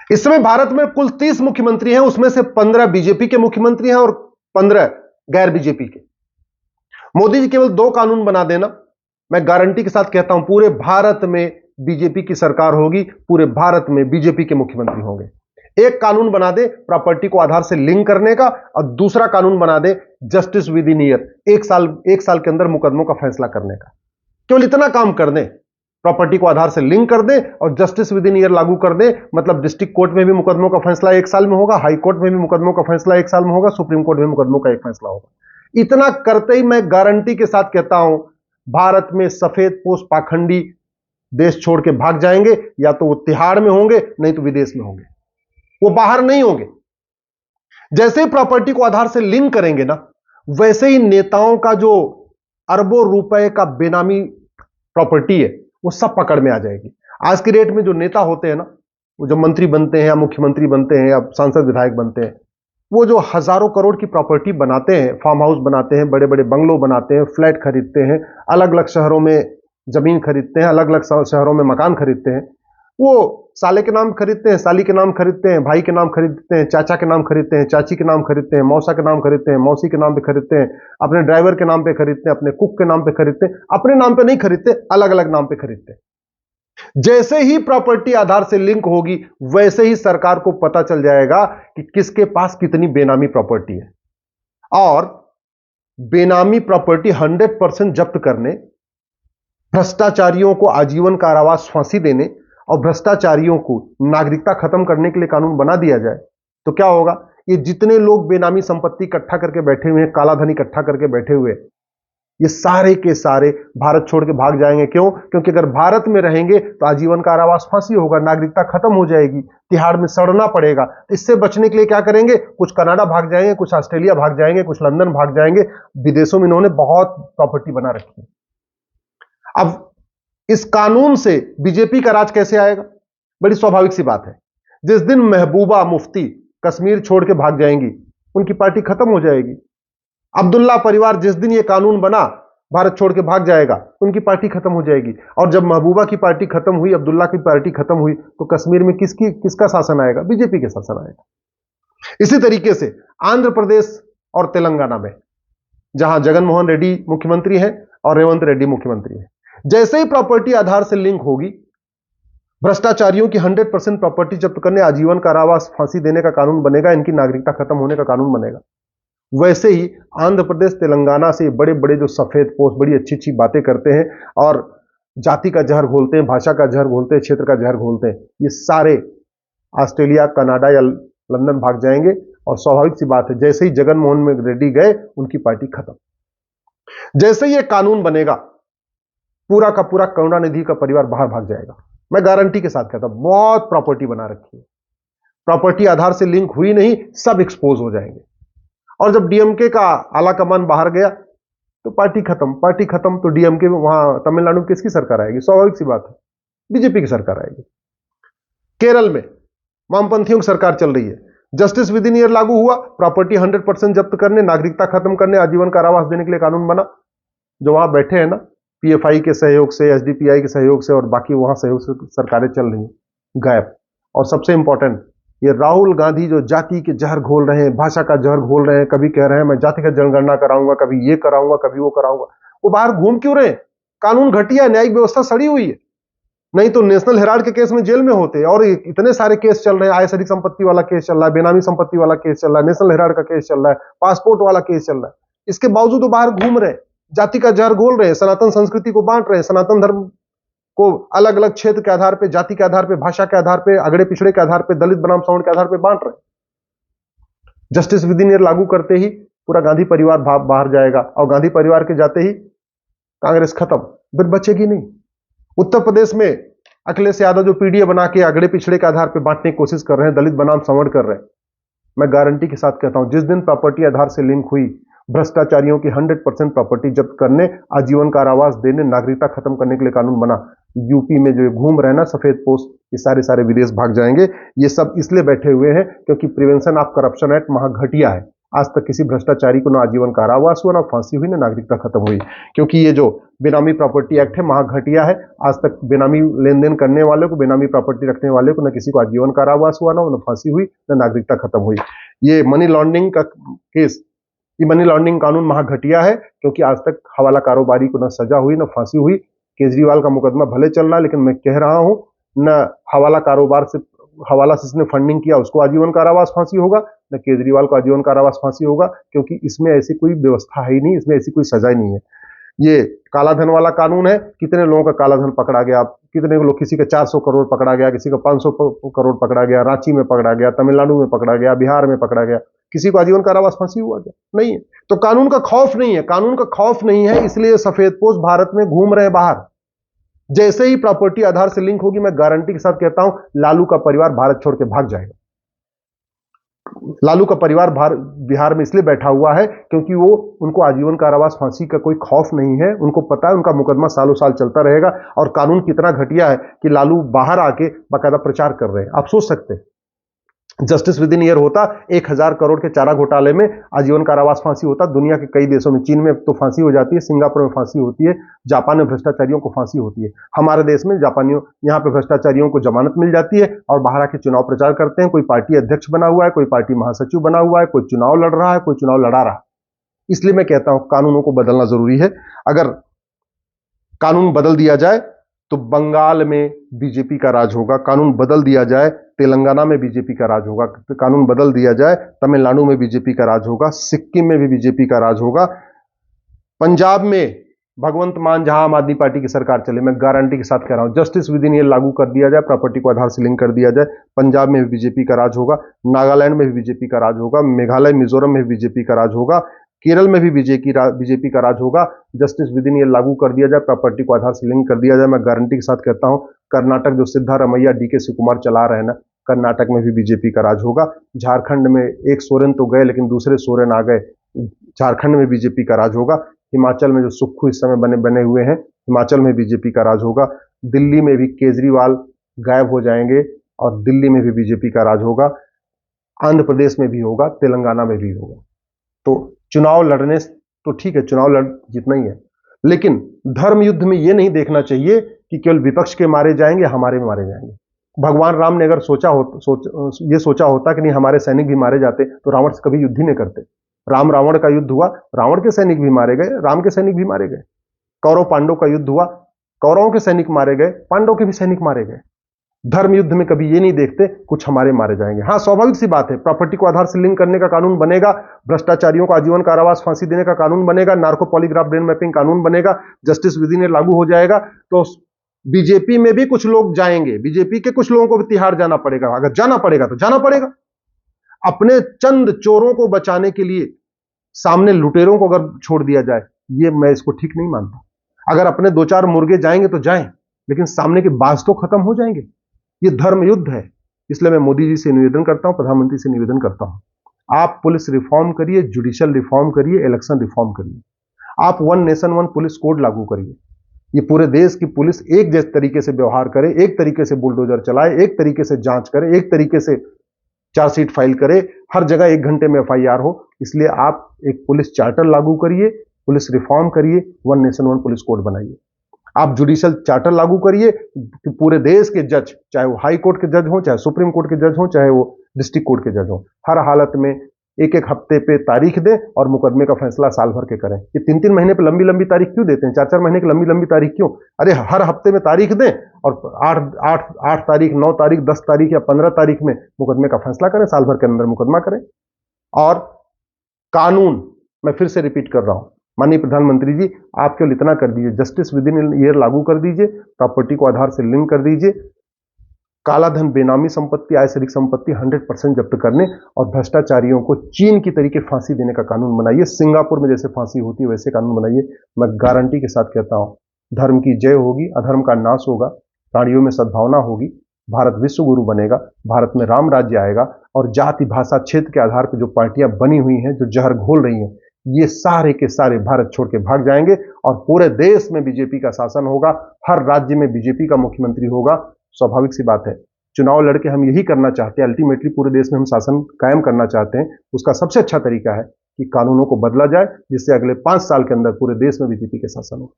इस समय भारत में कुल 30 मुख्यमंत्री हैं, उसमें से 15 बीजेपी के मुख्यमंत्री हैं और 15 गैर बीजेपी के। मोदी जी केवल 2 कानून बना देना, मैं गारंटी के साथ कहता हूं पूरे भारत में बीजेपी की सरकार होगी, पूरे भारत में बीजेपी के मुख्यमंत्री होंगे। एक कानून बना दे प्रॉपर्टी को आधार से लिंक करने का, और दूसरा कानून बना दे जस्टिस विद इन ईयर, एक साल के अंदर मुकदमों का फैसला करने का। केवल इतना काम कर दें, प्रॉपर्टी को आधार से लिंक कर दे और जस्टिस विद इन ईयर लागू कर दे, मतलब डिस्ट्रिक्ट कोर्ट में भी मुकदमों का फैसला 1 साल में होगा, हाई कोर्ट में भी मुकदमों का फैसला 1 साल में होगा, सुप्रीम कोर्ट में मुकदमों का एक फैसला होगा। इतना करते ही मैं गारंटी के साथ कहता हूं भारत में सफेद पोष पाखंडी देश छोड़ के भाग जाएंगे, या तो वो तिहाड़ में होंगे नहीं तो विदेश में होंगे, वो बाहर नहीं होंगे। जैसे ही प्रॉपर्टी को आधार से लिंक करेंगे ना, वैसे ही नेताओं का जो अरबों रुपए का बेनामी प्रॉपर्टी है वो सब पकड़ में आ जाएगी। आज की डेट में जो नेता होते हैं ना, वो जो मंत्री बनते हैं या मुख्यमंत्री बनते हैं या सांसद विधायक बनते हैं, वो जो हजारों करोड़ की प्रॉपर्टी बनाते हैं, फार्म हाउस बनाते हैं, बड़े बड़े बंगलो बनाते हैं, फ्लैट खरीदते हैं, अलग अलग शहरों में जमीन खरीदते हैं, अलग अलग शहरों में मकान खरीदते हैं, वो साले के नाम खरीदते हैं, साली के नाम खरीदते हैं, भाई के नाम खरीदते हैं, चाचा के नाम खरीदते हैं, चाची के नाम खरीदते हैं, मौसा के नाम खरीदते हैं, मौसी के नाम पे खरीदते हैं, अपने ड्राइवर के नाम पे खरीदते हैं, अपने कुक के नाम पे खरीदते हैं, अपने नाम पे नहीं खरीदते, अलग अलग नाम पे खरीदते हैं। जैसे ही प्रॉपर्टी आधार से लिंक होगी, वैसे ही सरकार को पता चल जाएगा कि किसके पास कितनी बेनामी प्रॉपर्टी है, और बेनामी प्रॉपर्टी 100% जब्त करने, भ्रष्टाचारियों को आजीवन कारावास फांसी देने और भ्रष्टाचारियों को नागरिकता खत्म करने के लिए कानून बना दिया जाए, तो क्या होगा? ये जितने लोग बेनामी संपत्ति इकट्ठा करके बैठे हुए हैं, काला धन इकट्ठा करके बैठे हुए, ये सारे के सारे भारत छोड़ के भाग जाएंगे। क्यों? क्योंकि अगर भारत में रहेंगे तो आजीवन कारावास फांसी होगा, नागरिकता खत्म हो जाएगी, तिहाड़ में सड़ना पड़ेगा। इससे बचने के लिए क्या करेंगे? कुछ कनाडा भाग जाएंगे, कुछ ऑस्ट्रेलिया भाग जाएंगे, कुछ लंदन भाग जाएंगे। विदेशों में इन्होंने बहुत प्रॉपर्टी बना रखी है। अब इस कानून से बीजेपी का राज कैसे आएगा? बड़ी स्वाभाविक सी बात है। जिस दिन महबूबा मुफ्ती कश्मीर छोड़ के भाग जाएंगी, उनकी पार्टी खत्म हो जाएगी। अब्दुल्ला परिवार जिस दिन ये कानून बना भारत छोड़ के भाग जाएगा, उनकी पार्टी खत्म हो जाएगी। और जब महबूबा की पार्टी खत्म हुई, अब्दुल्ला की पार्टी खत्म हुई, तो कश्मीर में किसका शासन आएगा? बीजेपी के शासन आएगा। इसी तरीके से आंध्र प्रदेश और तेलंगाना में, जहां जगन मोहन रेड्डी मुख्यमंत्री हैं और रेवंत रेड्डी मुख्यमंत्री हैं, जैसे ही प्रॉपर्टी आधार से लिंक होगी, भ्रष्टाचारियों की 100% प्रॉपर्टी जब्त करने, आजीवन कारावास फांसी देने का कानून बनेगा, इनकी नागरिकता खत्म होने का कानून बनेगा। वैसे ही आंध्र प्रदेश तेलंगाना से बड़े बड़े जो सफेद पोस्ट बड़ी अच्छी अच्छी बातें करते हैं और जाति का जहर घोलते हैं, भाषा का जहर घोलते हैं, क्षेत्र का जहर घोलते हैं, ये सारे ऑस्ट्रेलिया, कनाडा या लंदन भाग जाएंगे। और स्वाभाविक सी बात है, जैसे ही जगन मोहन रेड्डी गए, उनकी पार्टी खत्म। जैसे ही ये कानून बनेगा, पूरा का पूरा करुणानिधि का परिवार बाहर भाग जाएगा। मैं गारंटी के साथ कहता हूं, बहुत प्रॉपर्टी बना रखी है, प्रॉपर्टी आधार से लिंक हुई नहीं, सब एक्सपोज हो जाएंगे। और जब डीएमके का आला कमान बाहर गया तो पार्टी खत्म तो डीएमके वहां तमिलनाडु में किसकी सरकार आएगी? स्वाभाविक सी बात है, बीजेपी की सरकार आएगी। केरल में वामपंथियों की सरकार चल रही है, जस्टिस विद इन ईयर लागू हुआ, प्रॉपर्टी 100% जब्त करने, नागरिकता खत्म करने, आजीवन कारावास देने के लिए कानून बना। जो वहां बैठे हैं ना, पीएफआई के सहयोग से, एसडीपीआई के सहयोग से और बाकी वहां सहयोग से सरकारें चल रही हैं, गायब। और सबसे इंपॉर्टेंट, ये राहुल गांधी जो जाति के जहर घोल रहे हैं, भाषा का जहर घोल रहे हैं, कभी कह रहे हैं मैं जातिगत जनगणना कराऊंगा, कभी ये कराऊंगा, कभी वो कराऊंगा, वो बाहर घूम क्यों रहे हैं? कानून घटिया, न्यायिक व्यवस्था सड़ी हुई है। नहीं तो नेशनल हेराल्ड के केस में जेल में होते, और इतने सारे केस चल रहे हैं, आयसरी संपत्ति वाला केस चल रहा है, बेनामी संपत्ति वाला केस चल रहा है, नेशनल हेराल्ड का केस चल रहा है, पासपोर्ट वाला केस चल रहा है। इसके बावजूद वो बाहर घूम रहे हैं, जाति का जहर घोल रहे हैं, सनातन संस्कृति को बांट रहे हैं, सनातन धर्म को अलग अलग क्षेत्र के आधार पे, जाति के आधार पे, भाषा के आधार पे, अगड़े पिछड़े के आधार पे, दलित बनाम सवर्ण के आधार पे बांट रहे। जस्टिस विद इन ईयर लागू करते ही पूरा गांधी परिवार बाहर जाएगा, और गांधी परिवार के जाते ही कांग्रेस खत्म, फिर बचेगी नहीं। उत्तर प्रदेश में अखिलेश यादव जो पीडीए बना के अगड़े पिछड़े के आधार पर बांटने की कोशिश कर रहे हैं, दलित बनाम सवर्ण कर रहे हैं, मैं गारंटी के साथ कहता हूं, जिस दिन प्रॉपर्टी आधार से लिंक हुई, भ्रष्टाचारियों की 100% प्रॉपर्टी जब्त करने, आजीवन कारावास देने, नागरिकता खत्म करने के लिए कानून बना। यूपी में जो घूम रहे हैं ना सफेद पोस्ट, ये सारे विदेश भाग जाएंगे। ये सब इसलिए बैठे हुए हैं क्योंकि प्रिवेंशन ऑफ करप्शन एक्ट महाघटिया है, आज तक किसी भ्रष्टाचारी को ना आजीवन कारावास हुआ, ना फांसी हुई, ना नागरिकता खत्म हुई। क्योंकि ये जो बेनामी प्रॉपर्टी एक्ट है महाघटिया है। आज तक बेनामी लेन देन करने वाले को, बेनामी प्रॉपर्टी रखने वाले को न किसी को आजीवन कारावास हुआ, ना फांसी हुई, ना नागरिकता खत्म हुई। ये मनी लॉन्ड्रिंग का केस, ये मनी लॉन्ड्रिंग कानून महाघटिया है, क्योंकि आज तक हवाला कारोबारी को न सजा हुई, न फांसी हुई। केजरीवाल का मुकदमा भले चल रहा है, लेकिन मैं कह रहा हूं न हवाला कारोबार से, हवाला से जिसने फंडिंग किया उसको आजीवन कारावास फांसी होगा, न केजरीवाल को आजीवन कारावास फांसी होगा, क्योंकि इसमें ऐसी कोई व्यवस्था है ही नहीं, इसमें ऐसी कोई सजा ही नहीं है। ये काला धन वाला कानून है। कितने लोगों का काला धन पकड़ा गया, कितने लोग, किसी का 400 करोड़ पकड़ा गया, किसी का 500 करोड़ पकड़ा गया, रांची में पकड़ा गया, तमिलनाडु में पकड़ा गया, बिहार में पकड़ा गया। किसी को आजीवन कारावास फांसी हुआ क्या? नहीं है। तो कानून का खौफ नहीं है, कानून का खौफ नहीं है, इसलिए सफेदपोश भारत में घूम रहे बाहर। जैसे ही प्रॉपर्टी आधार से लिंक होगी, मैं गारंटी के साथ कहता हूं, लालू का परिवार भारत छोड़ के भाग जाएगा। लालू का परिवार बिहार में इसलिए बैठा हुआ है क्योंकि वो, उनको आजीवन कारावास फांसी का कोई खौफ नहीं है। उनको पता है उनका मुकदमा सालों साल चलता रहेगा। और कानून कितना घटिया है कि लालू बाहर आके बाकायदा प्रचार कर रहे हैं। आप सोच सकते हैं, जस्टिस विद इन ईयर होता, 1000 करोड़ के चारा घोटाले में आजीवन कारावास फांसी होता। दुनिया के कई देशों में, चीन में तो फांसी हो जाती है, सिंगापुर में फांसी होती है, जापान में भ्रष्टाचारियों को फांसी होती है। हमारे देश में जापानियों, यहाँ पे भ्रष्टाचारियों को जमानत मिल जाती है और बाहर आके चुनाव प्रचार करते हैं। कोई पार्टी अध्यक्ष बना हुआ है, कोई पार्टी महासचिव बना हुआ है, कोई चुनाव लड़ रहा है, कोई चुनाव लड़ा रहा है। इसलिए मैं कहता हूं कानूनों को बदलना जरूरी है। अगर कानून बदल दिया जाए तो बंगाल में बीजेपी का राज होगा, कानून बदल दिया जाए तेलंगाना में बीजेपी का राज होगा, कानून बदल दिया जाए तमिलनाडु में बीजेपी का राज होगा, सिक्किम में भी बीजेपी का राज होगा, पंजाब में भगवंत मान जहां आम आदमी पार्टी की सरकार चले, मैं गारंटी के साथ कह रहा हूं, जस्टिस विद इन ईयर लागू कर दिया जाए, प्रॉपर्टी को आधार से लिंक कर दिया जाए, पंजाब में भी बीजेपी का राज होगा, नागालैंड में भी बीजेपी का राज होगा, मेघालय मिजोरम में भी बीजेपी का राज होगा, केरल में भी बीजेपी का राज होगा। जस्टिस विद इन ईयर लागू कर दिया जाए, प्रॉपर्टी को आधार से लिंक कर दिया जाए, मैं गारंटी के साथ कहता हूं, कर्नाटक जो सिद्धारमैया डीके शिवकुमार चला रहे हैं ना, कर्नाटक में भी बीजेपी का राज होगा। झारखंड में एक सोरेन तो गए, लेकिन दूसरे सोरेन आ गए, झारखंड में बीजेपी का राज होगा। हिमाचल में जो सुक्खू इस समय बने हुए हैं, हिमाचल में बीजेपी का राज होगा। दिल्ली में भी केजरीवाल गायब हो जाएंगे और दिल्ली में भी बीजेपी का राज होगा। आंध्र प्रदेश में भी होगा, तेलंगाना में भी होगा। तो चुनाव लड़ने तो ठीक है, चुनाव लड़ जितना ही है, लेकिन धर्म युद्ध में यह नहीं देखना चाहिए कि केवल विपक्ष के मारे जाएंगे, हमारे भी मारे जाएंगे। भगवान राम ने अगर ये सोचा होता कि नहीं हमारे सैनिक भी मारे जाते, तो रावण से कभी युद्ध ही नहीं करते। राम रावण का युद्ध हुआ, रावण के सैनिक भी मारे गए, राम के सैनिक भी मारे गए। कौरव पांडव का युद्ध हुआ, कौरवों के सैनिक मारे गए, पांडव के भी सैनिक मारे गए। धर्म युद्ध में कभी ये नहीं देखते कुछ हमारे मारे जाएंगे। हाँ, स्वाभाविक सी बात है, प्रॉपर्टी को आधार से लिंक करने का कानून बनेगा, भ्रष्टाचारियों को आजीवन कारावास फांसी देने का कानून बनेगा, नार्को पॉलीग्राफ ब्रेन मैपिंग कानून बनेगा, जस्टिस विद इन ईयर लागू हो जाएगा, तो बीजेपी में भी कुछ लोग जाएंगे, बीजेपी के कुछ लोगों को भी तिहाड़ जाना पड़ेगा। अगर जाना पड़ेगा तो जाना पड़ेगा। अपने चंद चोरों को बचाने के लिए सामने लुटेरों को अगर छोड़ दिया जाए, ये मैं इसको ठीक नहीं मानता। अगर अपने 2-4 मुर्गे जाएंगे तो जाएं, लेकिन सामने के बाज तो खत्म हो जाएंगे। ये धर्म युद्ध है। इसलिए मैं मोदी जी से निवेदन करता हूं, प्रधानमंत्री से निवेदन करता हूं, आप पुलिस रिफॉर्म करिए, जुडिशियल रिफॉर्म करिए, इलेक्शन रिफॉर्म करिए। आप 1 नेशन 1 पुलिस कोड लागू करिए। ये पूरे देश की पुलिस एक जैसे तरीके से व्यवहार करे, एक तरीके से बुलडोजर चलाए, एक तरीके से जांच करे, एक तरीके से चार्जशीट फाइल करे, हर जगह 1 घंटे में FIR हो। इसलिए आप एक पुलिस चार्टर लागू करिए, पुलिस रिफॉर्म करिए, 1 नेशन 1 पुलिस कोड बनाइए। आप जुडिशियल चार्टर लागू करिए कि पूरे देश के जज, चाहे वो हाई कोर्ट के जज हो, चाहे सुप्रीम कोर्ट के जज हो, चाहे वो डिस्ट्रिक्ट कोर्ट के जज हो, हर हालत में एक हफ्ते पे तारीख दें और मुकदमे का फैसला साल भर के करें। ये 3-3 महीने पे लंबी लंबी तारीख क्यों देते हैं? 4-4 महीने की लंबी लंबी तारीख क्यों? अरे हर हफ्ते में तारीख दें और 8 तारीख, 9 तारीख, 10 तारीख या 15 तारीख में मुकदमे का फैसला करें, साल भर के अंदर मुकदमा करें। और कानून, मैं फिर से रिपीट कर रहा हूं, माननीय प्रधानमंत्री जी, आप केवल इतना कर दीजिए, जस्टिस विद इन ईयर लागू कर दीजिए, प्रॉपर्टी को आधार से लिंक कर दीजिए, काला धन, बेनामी संपत्ति, आय से अधिक संपत्ति 100% जब्त करने और भ्रष्टाचारियों को चीन की तरीके फांसी देने का कानून बनाइए। सिंगापुर में जैसे फांसी होती है वैसे कानून बनाइए। मैं गारंटी के साथ कहता हूं, धर्म की जय होगी, अधर्म का नाश होगा, प्राणियों में सद्भावना होगी, भारत विश्व गुरु बनेगा, भारत में राम राज्य आएगा और जाति, भाषा, क्षेत्र के आधार पर जो पार्टियां बनी हुई हैं, जो जहर घोल रही हैं, ये सारे के सारे भारत छोड़ के भाग जाएंगे और पूरे देश में बीजेपी का शासन होगा, हर राज्य में बीजेपी का मुख्यमंत्री होगा। स्वाभाविक सी बात है, चुनाव लड़के हम यही करना चाहते हैं, अल्टीमेटली पूरे देश में हम शासन कायम करना चाहते हैं, उसका सबसे अच्छा तरीका है कि कानूनों को बदला जाए, जिससे अगले 5 साल के अंदर पूरे देश में बीजेपी के शासन हो।